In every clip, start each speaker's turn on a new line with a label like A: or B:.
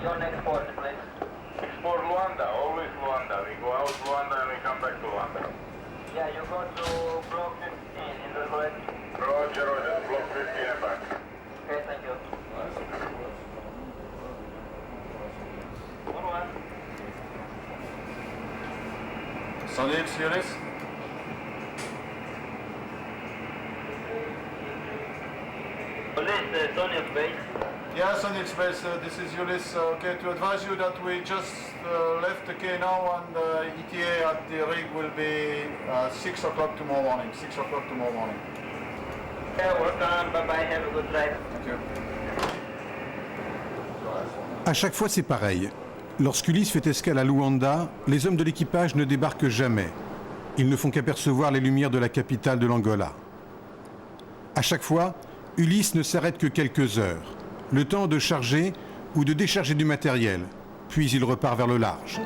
A: your next port, please.
B: For Luanda, always Luanda. We go out Luanda and we come back to Luanda.
A: Yeah, you go to block 15 in the correct.
B: Roger, Roger. Block 15 and back.
A: Okay, thank you. One.
C: Sonic, Ulyss?
A: Police, Sonic base.
C: Yeah, Sonic Space, this is Ulyss. Okay, to advise you that we just left the quay now and ETA at the rig will be 6 o'clock tomorrow morning. 6 o'clock tomorrow morning.
A: Yeah, welcome. Bye-bye. Have a good drive.
C: Thank you.
D: À chaque fois, c'est pareil. Lorsqu'Ulyss fait escale à Luanda, les hommes de l'équipage ne débarquent jamais. Ils ne font qu'apercevoir les lumières de la capitale de l'Angola. À chaque fois, Ulyss ne s'arrête que quelques heures, le temps de charger ou de décharger du matériel, puis il repart vers le large.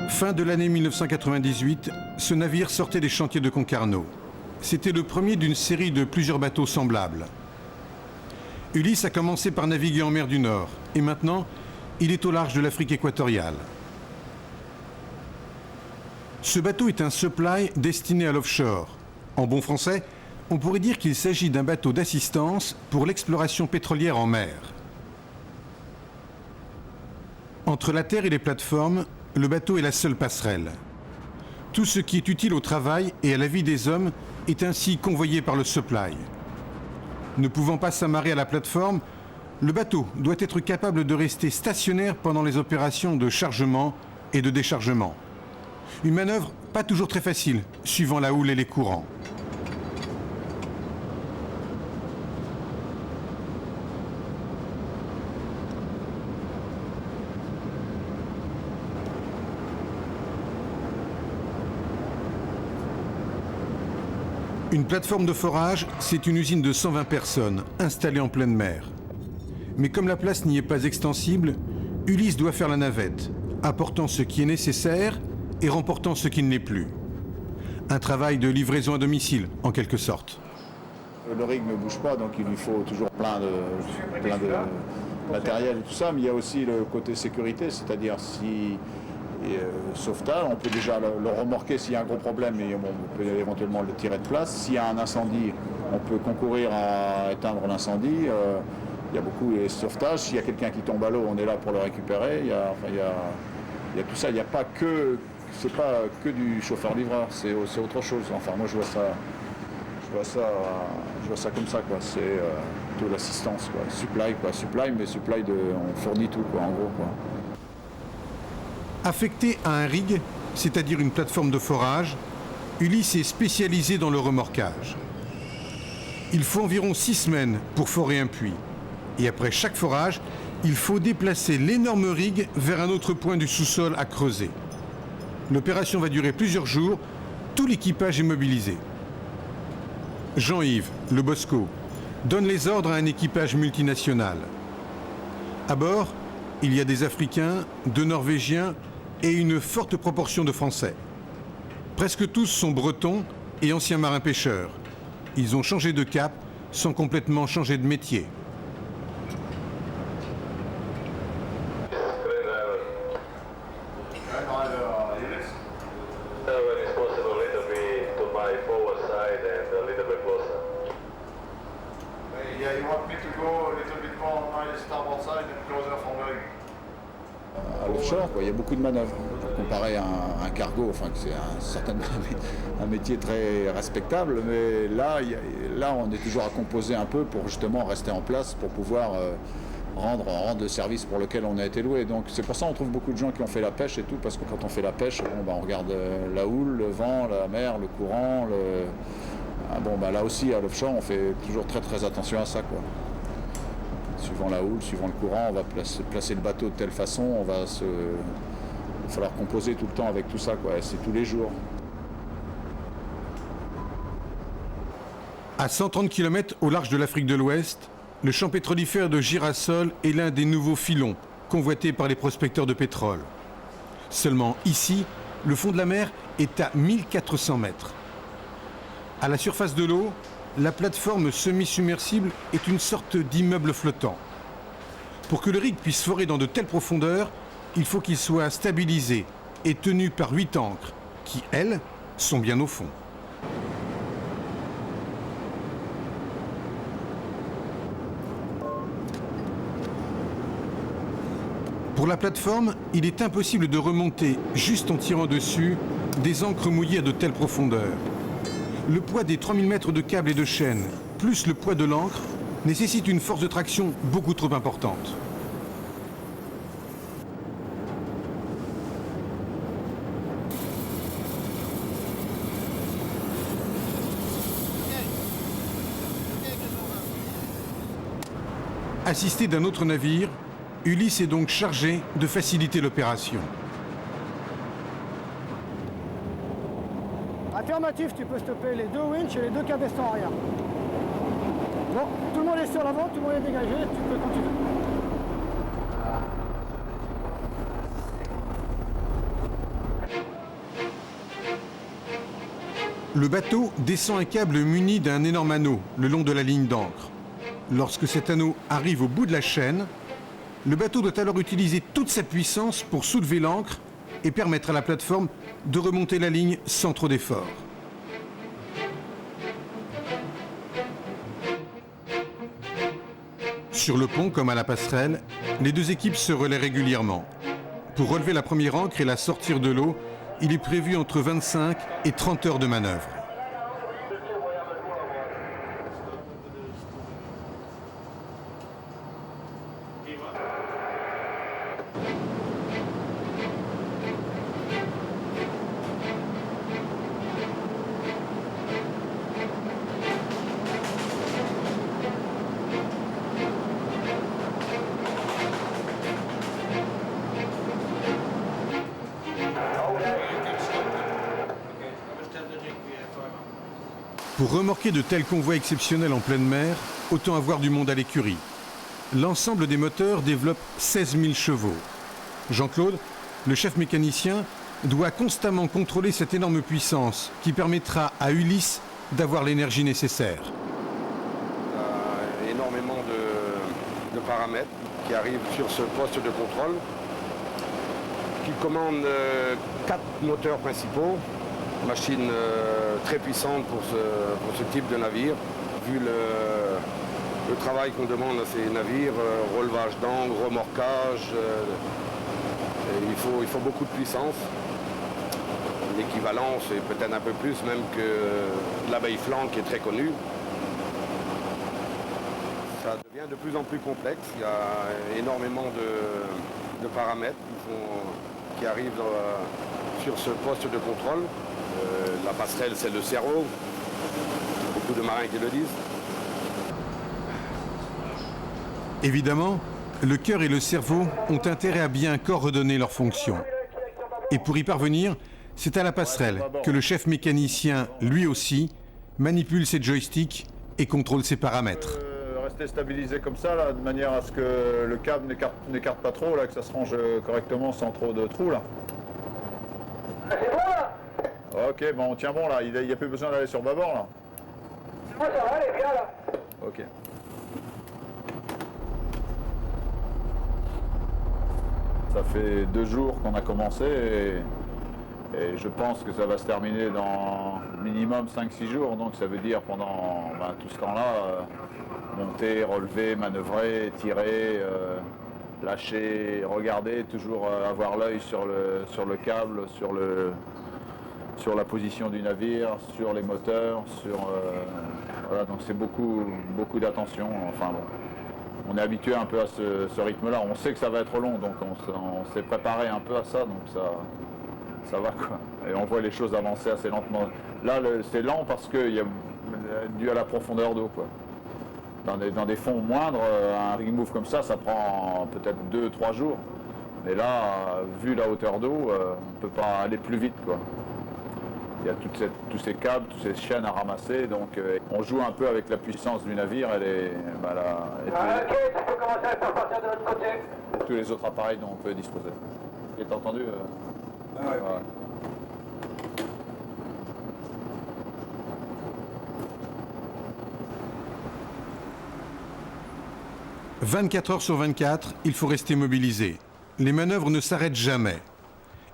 D: Fin de l'année 1998, ce navire sortait des chantiers de Concarneau. C'était le premier d'une série de plusieurs bateaux semblables. Ulyss a commencé par naviguer en mer du Nord et maintenant, il est au large de l'Afrique équatoriale. Ce bateau est un supply destiné à l'offshore. En bon français, on pourrait dire qu'il s'agit d'un bateau d'assistance pour l'exploration pétrolière en mer. Entre la terre et les plateformes, le bateau est la seule passerelle. Tout ce qui est utile au travail et à la vie des hommes est ainsi convoyé par le supply. Ne pouvant pas s'amarrer à la plateforme, le bateau doit être capable de rester stationnaire pendant les opérations de chargement et de déchargement. Une manœuvre pas toujours très facile, suivant la houle et les courants. Une plateforme de forage, c'est une usine de 120 personnes, installée en pleine mer. Mais comme la place n'y est pas extensible, Ulyss doit faire la navette, apportant ce qui est nécessaire et remportant ce qui ne l'est plus. Un travail de livraison à domicile, en quelque sorte.
E: Le rig ne bouge pas, donc il lui faut toujours plein de matériel et tout ça, mais il y a aussi le côté sécurité, c'est-à-dire si sauvetage, on peut déjà le remorquer s'il y a un gros problème et bon, on peut éventuellement le tirer de place. S'il y a un incendie, on peut concourir à éteindre l'incendie. Il y a beaucoup de sauvetage. S'il y a quelqu'un qui tombe à l'eau, on est là pour le récupérer. Il y a tout ça. Il n'y a pas que, c'est pas que du chauffeur-livreur, c'est autre chose. Enfin, moi, je vois ça comme ça, quoi. C'est plutôt l'assistance, quoi. Supply, quoi. Supply, mais supply on fournit tout, quoi, en gros, quoi.
D: Affecté à un rig, c'est-à-dire une plateforme de forage, Ulyss est spécialisé dans le remorquage. Il faut environ 6 semaines pour forer un puits. Et après chaque forage, il faut déplacer l'énorme rig vers un autre point du sous-sol à creuser. L'opération va durer plusieurs jours, tout l'équipage est mobilisé. Jean-Yves, le Bosco, donne les ordres à un équipage multinational. À bord, il y a des Africains, 2 Norvégiens et une forte proportion de Français. Presque tous sont bretons et anciens marins-pêcheurs. Ils ont changé de cap sans complètement changer de métier.
E: À l'offshore, il y a beaucoup de manœuvres. Comparé à un cargo, enfin, c'est un métier très respectable, mais là, on est toujours à composer un peu pour justement rester en place, pour pouvoir rendre le service pour lequel on a été loué. Donc c'est pour ça qu'on trouve beaucoup de gens qui ont fait la pêche et tout, parce que quand on fait la pêche, on regarde la houle, le vent, la mer, le courant. Là aussi, à l'offshore, on fait toujours très très attention à ça, quoi. Suivant la houle, suivant le courant, on va placer le bateau de telle façon, il va falloir composer tout le temps avec tout ça, quoi. C'est tous les jours.
D: À 130 km au large de l'Afrique de l'Ouest, le champ pétrolifère de Girasol est l'un des nouveaux filons convoités par les prospecteurs de pétrole. Seulement ici, le fond de la mer est à 1400 mètres. À la surface de l'eau, la plateforme semi-submersible est une sorte d'immeuble flottant. Pour que le rig puisse forer dans de telles profondeurs, il faut qu'il soit stabilisé et tenu par 8 ancres, qui, elles, sont bien au fond. Pour la plateforme, il est impossible de remonter, juste en tirant dessus, des ancres mouillées à de telles profondeurs. Le poids des 3000 mètres de câbles et de chaînes, plus le poids de l'ancre, nécessite une force de traction beaucoup trop importante. Assisté d'un autre navire, Ulysse est donc chargé de faciliter l'opération.
F: Affirmatif, tu peux stopper les 2 winches et les 2 cabestans arrière. Bon, tout le monde est sur l'avant, tout le monde est dégagé, tu peux continuer.
D: Le bateau descend un câble muni d'un énorme anneau le long de la ligne d'ancre. Lorsque cet anneau arrive au bout de la chaîne, le bateau doit alors utiliser toute sa puissance pour soulever l'ancre et permettre à la plateforme de remonter la ligne sans trop d'efforts. Sur le pont comme à la passerelle, les deux équipes se relaient régulièrement. Pour relever la première ancre et la sortir de l'eau, il est prévu entre 25 et 30 heures de manœuvre. Pour remorquer de tels convois exceptionnels en pleine mer, autant avoir du monde à l'écurie. L'ensemble des moteurs développe 16 000 chevaux. Jean-Claude, le chef mécanicien, doit constamment contrôler cette énorme puissance qui permettra à Ulysse d'avoir l'énergie nécessaire.
G: Il y a énormément de paramètres qui arrivent sur ce poste de contrôle qui commande 4 moteurs principaux. Machine très puissante pour ce type de navire, vu le travail qu'on demande à ces navires, relevage d'angle, remorquage, il faut beaucoup de puissance. L'équivalent, c'est peut-être un peu plus même que l'abeille flanc qui est très connue. Ça devient de plus en plus complexe, il y a énormément de paramètres qui arrivent sur ce poste de contrôle. La passerelle, c'est le cerveau. Beaucoup de marins qui le disent.
D: Évidemment, le cœur et le cerveau ont intérêt à bien coordonner leurs fonctions. Et pour y parvenir, c'est à la passerelle que le chef mécanicien, lui aussi, manipule ses joysticks et contrôle ses paramètres.
C: Rester stabilisé comme ça, là, de manière à ce que le câble n'écarte pas trop, là, que ça se range correctement sans trop de trous. Là.
A: C'est bon là?
C: Ok, bon, on tient bon là, il n'y a plus besoin d'aller sur bâbord là.
A: Moi ça va, allez, viens là.
C: Ok. Ça fait 2 jours qu'on a commencé et je pense que ça va se terminer dans minimum 5-6 jours. Donc ça veut dire pendant tout ce temps-là, monter, relever, manœuvrer, tirer, lâcher, regarder, toujours avoir l'œil sur le câble, sur la position du navire, sur les moteurs, voilà, donc c'est beaucoup d'attention. Enfin bon, on est habitué un peu à ce rythme-là. On sait que ça va être long, donc on s'est préparé un peu à ça, donc ça va quoi. Et on voit les choses avancer assez lentement. Là, c'est lent parce que dû à la profondeur d'eau quoi. Dans des fonds moindres, un rig move comme ça prend peut-être 2-3 jours. Mais là, vu la hauteur d'eau, on ne peut pas aller plus vite quoi. Il y a tous ces câbles, toutes ces chaînes à ramasser, donc on joue un peu avec la puissance du navire et
A: Ok, tu peux commencer à faire partir de l'autre côté.
C: tous les autres appareils dont on peut disposer. Et t'as entendu
G: Ouais.
C: voilà.
D: 24 heures sur 24, il faut rester mobilisé. Les manœuvres ne s'arrêtent jamais.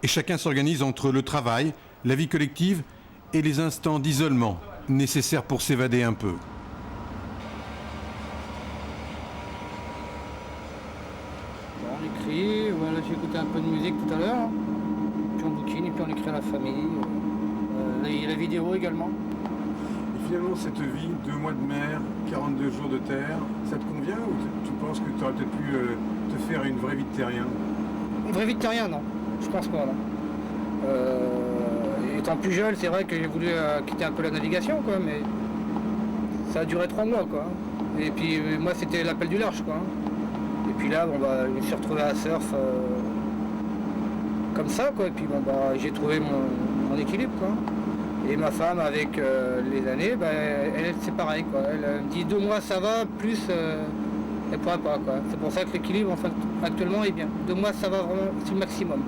D: Et chacun s'organise entre le travail, la vie collective et les instants d'isolement nécessaires pour s'évader un peu.
H: On écrit, voilà, j'ai écouté un peu de musique tout à l'heure, hein. Puis on bouquine et puis on écrit à la famille. La vidéo également.
D: Et finalement, cette vie, 2 mois de mer, 42 jours de terre, ça te convient ou tu penses que tu aurais peut-être pu te faire une vraie vie de terrien?
H: Une vraie vie de terrien, non. Je pense pas, non. Étant plus jeune, c'est vrai que j'ai voulu quitter un peu la navigation, quoi, mais ça a duré 3 mois, quoi. Et puis moi, c'était l'appel du large, quoi. Et puis là, bon, bah, je me suis retrouvé à surf comme ça, quoi. Et puis bon, bah, j'ai trouvé mon équilibre, quoi. Et ma femme, avec les années, bah, elle c'est pareil, quoi. Elle me dit 2 mois ça va, plus elle pourra pas, quoi. C'est pour ça que l'équilibre, enfin, actuellement, est bien. 2 mois ça va vraiment, c'est le maximum.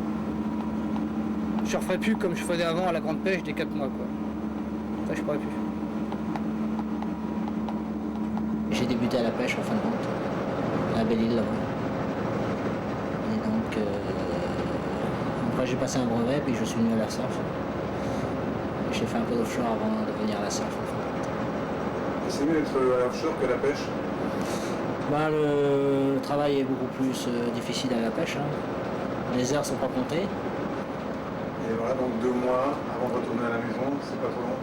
H: Je ne referai plus comme je faisais avant à la grande pêche des 4 mois, quoi. Ça, je pourrais plus.
I: J'ai débuté à la pêche en fin de compte, à Belle-Île là-bas. Et donc, après j'ai passé un brevet, puis je suis venu à la surf. J'ai fait un peu d'offshore avant de venir à la surf.
D: C'est mieux d'être à l'offshore que à la pêche?
I: Ben, le travail est beaucoup plus difficile à la pêche, hein. Les heures sont pas comptées.
D: Et voilà, donc 2 mois avant de retourner à la maison, c'est pas trop long?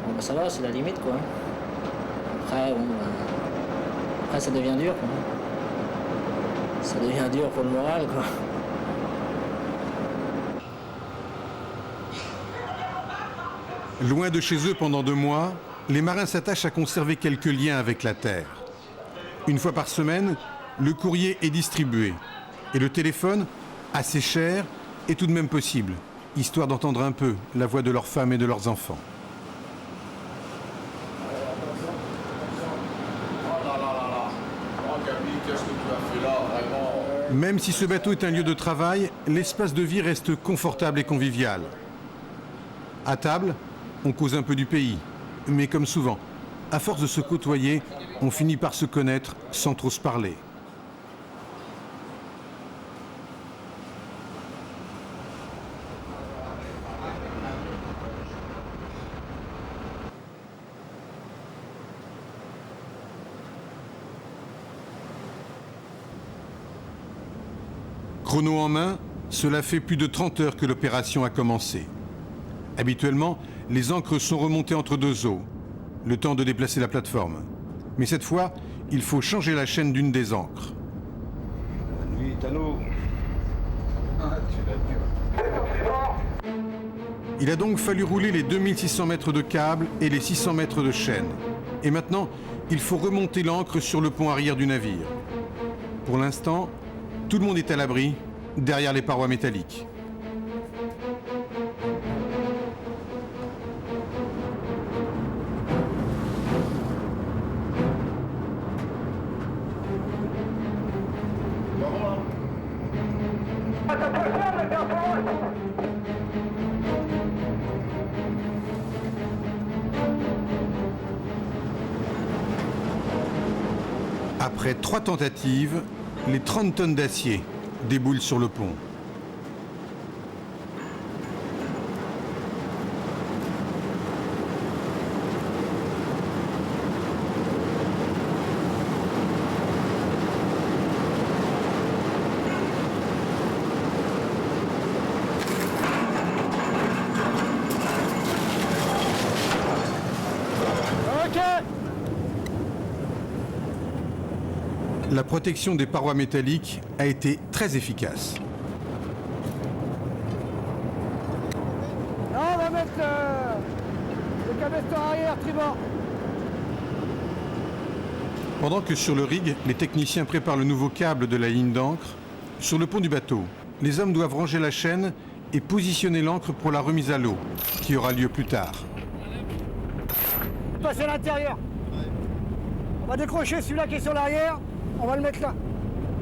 I: Bon, ben, ça va, c'est la limite, quoi. Après, bon, après ça devient dur, quoi. Ça devient dur pour le moral, quoi.
D: Loin de chez eux pendant 2 mois, les marins s'attachent à conserver quelques liens avec la terre. Une fois par semaine, le courrier est distribué. Et le téléphone, assez cher, est tout de même possible, histoire d'entendre un peu la voix de leurs femmes et de leurs enfants. Même si ce bateau est un lieu de travail, l'espace de vie reste confortable et convivial. À table, on cause un peu du pays, mais comme souvent, à force de se côtoyer, on finit par se connaître sans trop se parler. Chrono en main, cela fait plus de 30 heures que l'opération a commencé. Habituellement, les ancres sont remontées entre 2 eaux, le temps de déplacer la plateforme. Mais cette fois, il faut changer la chaîne d'une des ancres.
G: La nuit est à nous.
D: Il a donc fallu rouler les 2600 mètres de câble et les 600 mètres de chaîne. Et maintenant, il faut remonter l'ancre sur le pont arrière du navire. Pour l'instant, tout le monde est à l'abri, derrière les parois métalliques. Après 3 tentatives, les 30 tonnes d'acier déboulent sur le pont. La protection des parois métalliques a été très efficace.
F: Là, on va mettre le cabestan arrière, tribord.
D: Pendant que sur le rig, les techniciens préparent le nouveau câble de la ligne d'ancre, sur le pont du bateau, les hommes doivent ranger la chaîne et positionner l'ancre pour la remise à l'eau, qui aura lieu plus tard.
F: Passer à l'intérieur. On va décrocher celui-là qui est sur l'arrière. On va le mettre là.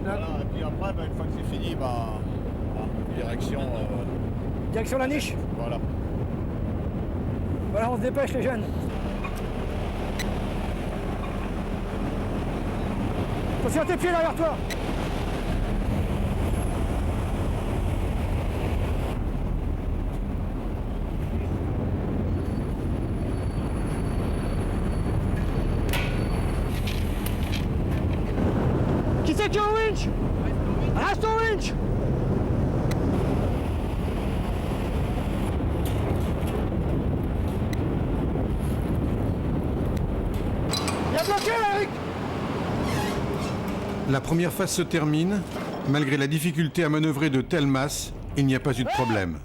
E: Voilà, et puis après, une fois que c'est fini, direction...
F: Direction la niche.
E: Voilà.
F: Voilà, on se dépêche les jeunes. Attention à tes pieds derrière toi. Qui c'est qui est au winch? Reste au winch. Il a bloqué là, Eric.
D: La première phase se termine. Malgré la difficulté à manœuvrer de telle masse, il n'y a pas eu de problème.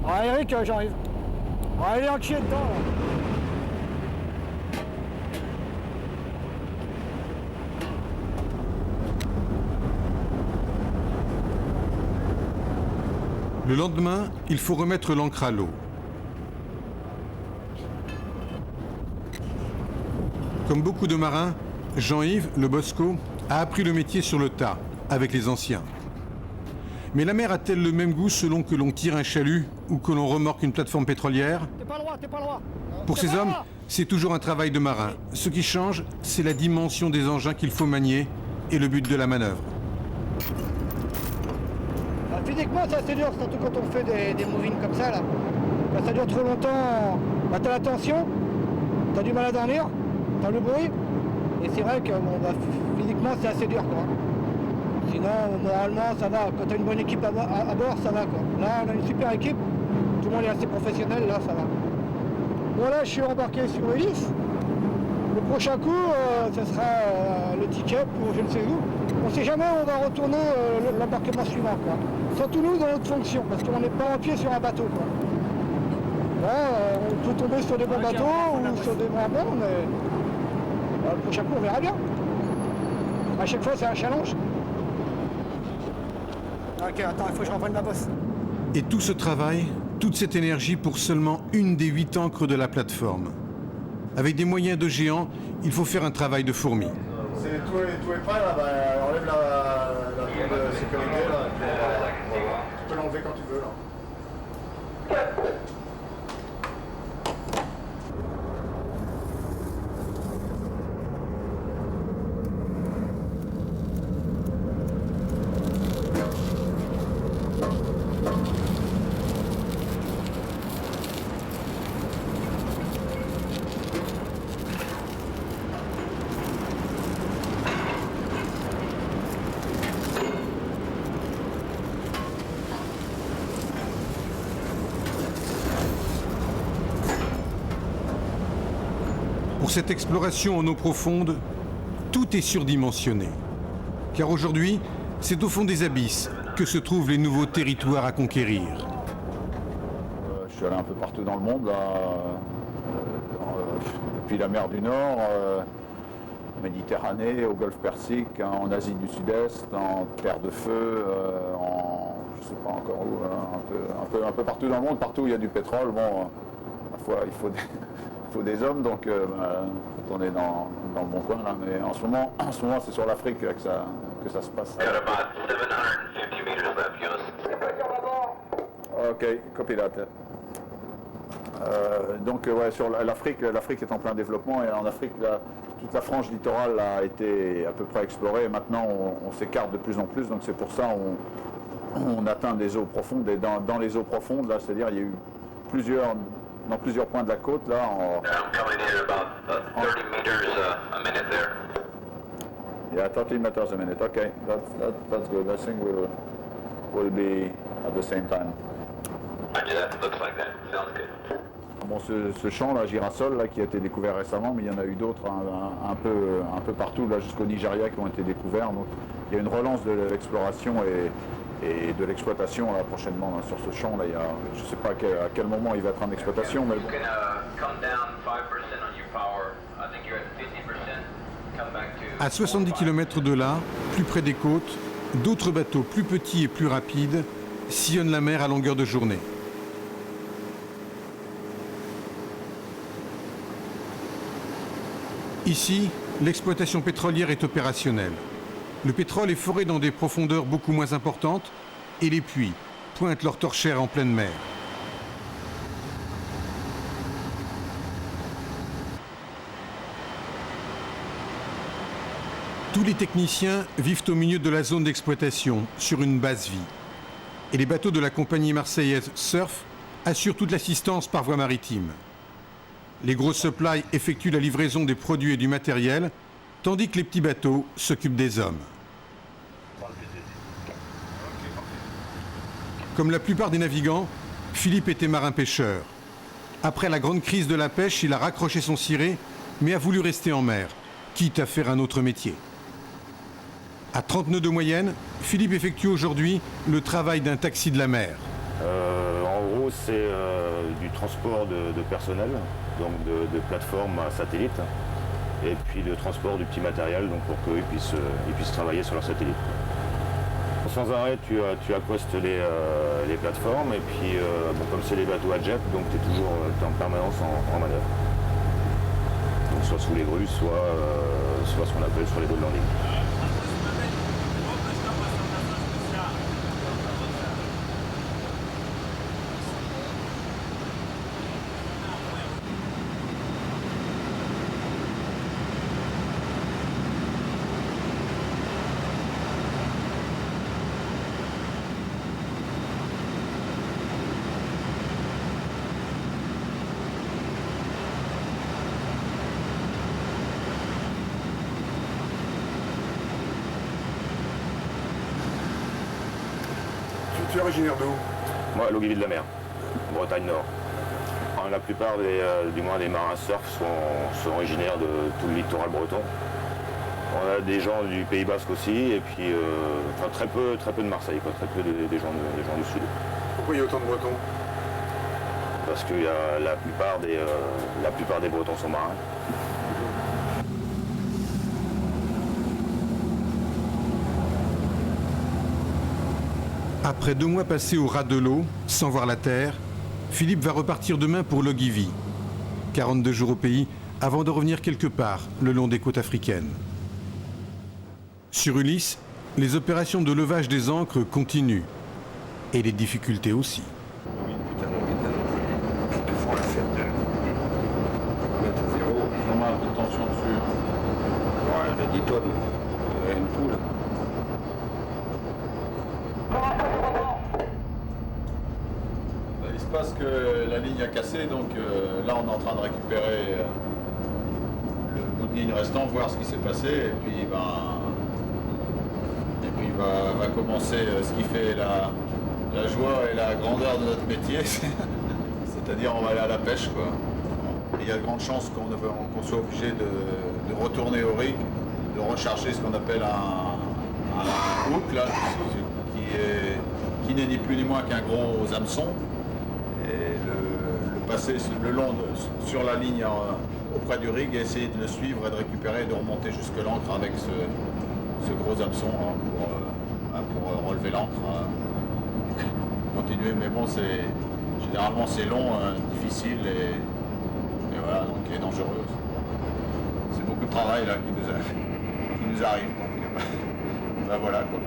F: Ah Eric, j'arrive. Ah, il est enchié dedans là.
D: Le lendemain, il faut remettre l'ancre à l'eau. Comme beaucoup de marins, Jean-Yves, le Bosco, a appris le métier sur le tas, avec les anciens. Mais la mer a-t-elle le même goût selon que l'on tire un chalut ou que l'on remorque une plateforme pétrolière?
F: T'es pas droit, t'es pas droit.
D: Pour ces hommes, c'est toujours un travail de marin. Ce qui change, c'est la dimension des engins qu'il faut manier et le but de la manœuvre.
F: Physiquement, c'est assez dur, surtout quand on fait des movings comme ça là. Quand ça dure trop longtemps, bah, t'as la tension, t'as du mal à dormir, t'as le bruit. Et c'est vrai que bon, bah, physiquement, c'est assez dur quoi. Sinon, moralement, ça va. Quand t'as une bonne équipe à bord, ça va quoi. Là, on a une super équipe, tout le monde est assez professionnel, là, ça va. Bon, là, je suis embarqué sur Ulysse. Le prochain coup, ce sera le ticket pour je ne sais où. On ne sait jamais où on va retourner l'embarquement suivant. Quoi. Surtout nous dans notre fonction, parce qu'on n'est pas en pied sur un bateau. Quoi. Là, on peut tomber sur des bons bateaux ou sur des moins bons, mais le prochain coup, on verra bien. À chaque fois, c'est un challenge. Ok, attends, il faut que je reprenne ma bosse.
D: Et tout ce travail, toute cette énergie pour seulement une des 8 ancres de la plateforme. Avec des moyens de géant, il faut faire un travail de fourmi.
C: Tout est prêt là, bah, enlève la tour de sécurité là, et puis, voilà. Tu peux l'enlever quand tu veux là.
D: Pour cette exploration en eau profonde, tout est surdimensionné. Car aujourd'hui, c'est au fond des abysses que se trouvent les nouveaux territoires à conquérir.
E: Je suis allé un peu partout dans le monde, là, depuis la mer du Nord, Méditerranée, au Golfe Persique, en Asie du Sud-Est, en Terre de Feu, je ne sais pas encore où, un peu partout dans le monde, partout où il y a du pétrole. Bon, parfois il faut des hommes, donc quand on est dans le bon coin là, mais en ce moment c'est sur l'Afrique que ça se passe.
A: Got about 750 meters left, Yunus.
E: Ok, copy that. Donc ouais, sur l'Afrique est en plein développement et en Afrique toute la frange littorale a été à peu près explorée et maintenant on s'écarte de plus en plus, donc c'est pour ça on atteint des eaux profondes et dans les eaux profondes là, c'est-à-dire il y a eu dans plusieurs points de la côte là.
A: I'm coming in about 30 meters a minute there.
E: Yeah, 30 meters a minute. Okay, that's good. I think we'll be at the same time.
A: Roger that. Looks like that. Sounds good.
E: Bon, ce champ là, Girasol là, qui a été découvert récemment, mais il y en a eu d'autres un peu partout là jusqu'au Nigeria qui ont été découverts. Donc il y a une relance de l'exploration et de l'exploitation là prochainement là, sur ce champ là. Je ne sais pas à quel moment il va être en exploitation, mais
A: You can come down 5% on your power. I think you're at 50%. Come back to.
D: À 70 km de là, plus près des côtes, d'autres bateaux plus petits et plus rapides sillonnent la mer à longueur de journée. Ici, l'exploitation pétrolière est opérationnelle. Le pétrole est foré dans des profondeurs beaucoup moins importantes et les puits pointent leur torchère en pleine mer. Tous les techniciens vivent au milieu de la zone d'exploitation, sur une base vie. Et les bateaux de la compagnie marseillaise Surf assurent toute l'assistance par voie maritime. Les gros supplies effectuent la livraison des produits et du matériel, tandis que les petits bateaux s'occupent des hommes. Comme la plupart des navigants, Philippe était marin-pêcheur. Après la grande crise de la pêche, il a raccroché son ciré, mais a voulu rester en mer, quitte à faire un autre métier. À 30 nœuds de moyenne, Philippe effectue aujourd'hui le travail d'un taxi de la mer.
J: En gros, c'est du transport de personnel, donc de plateforme à satellite, et puis le transport du petit matériel, donc pour qu'ils puissent travailler sur leur satellite. Sans arrêt, tu accostes les plateformes, et puis comme c'est les bateaux à jet, donc tu es toujours en permanence en manœuvre. Donc soit sous les grues, soit ce qu'on appelle sur les dos de landing.
G: Tu es originaire d'où?
J: Moi, Logivi de la Mer, Bretagne Nord. Enfin, la plupart du moins des marins surf sont originaires de tout le littoral breton. On a des gens du Pays Basque aussi, et puis très peu de Marseille, quoi, très peu des gens du Sud.
G: Pourquoi il y a autant de Bretons?
J: Parce que la plupart des Bretons sont marins.
D: Après 2 mois passés au ras de l'eau, sans voir la terre, Philippe va repartir demain pour Logivi. 42 jours au pays avant de revenir quelque part le long des côtes africaines. Sur Ulysse, les opérations de levage des ancres continuent. Et les difficultés aussi.
G: Oui, putain, ils font la fête. Mettre à zéro.
C: Pas mal de tension dessus.
G: Ouais, 10 tonnes. Une poule.
C: Il se passe que la ligne a cassé, donc là on est en train de récupérer le bout de ligne restant, voir ce qui s'est passé, et puis va commencer ce qui fait la joie et la grandeur de notre métier, c'est-à-dire on va aller à la pêche, quoi. Et il y a de grandes chances qu'on soit obligé de retourner au rig, de recharger ce qu'on appelle un hook là, qui n'est ni plus ni moins qu'un gros hameçon, et le passer le long sur la ligne auprès du rig et essayer de le suivre et de récupérer et de remonter jusque l'ancre avec ce gros hameçon pour relever l'ancre, continuer, mais bon, généralement c'est long, difficile et voilà, donc et dangereux. C'est beaucoup de travail là qui nous arrive, donc ben voilà quoi.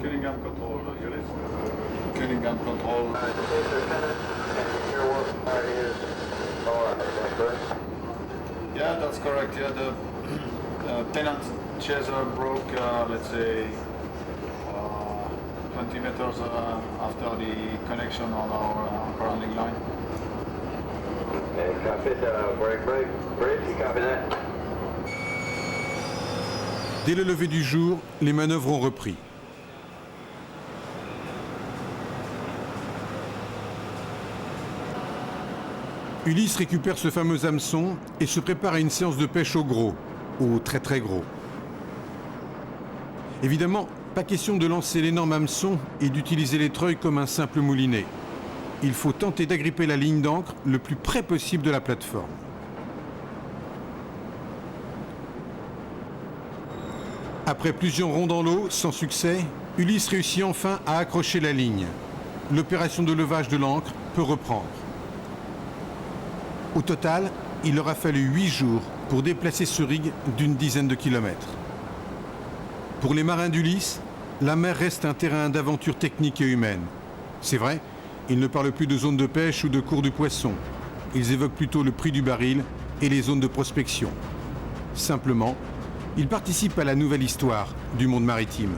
C: Cunningham control, Cunningham control. Yeah, that's correct. Yeah, the pennant chaser broke, let's say, 20 meters after the connection on our landing line.
A: Okay, copy it. Bridge, you copy that?
D: Dès le lever du jour, les manœuvres ont repris. Ulysse récupère ce fameux hameçon et se prépare à une séance de pêche au gros, au très très gros. Évidemment, pas question de lancer l'énorme hameçon et d'utiliser les treuils comme un simple moulinet. Il faut tenter d'agripper la ligne d'ancre le plus près possible de la plateforme. Après plusieurs ronds dans l'eau, sans succès, Ulysse réussit enfin à accrocher la ligne. L'opération de levage de l'ancre peut reprendre. Au total, il aura fallu 8 jours pour déplacer ce rig d'une dizaine de kilomètres. Pour les marins d'Ulysse, la mer reste un terrain d'aventure technique et humaine. C'est vrai, ils ne parlent plus de zones de pêche ou de cours du poisson. Ils évoquent plutôt le prix du baril et les zones de prospection. Simplement, ils participent à la nouvelle histoire du monde maritime.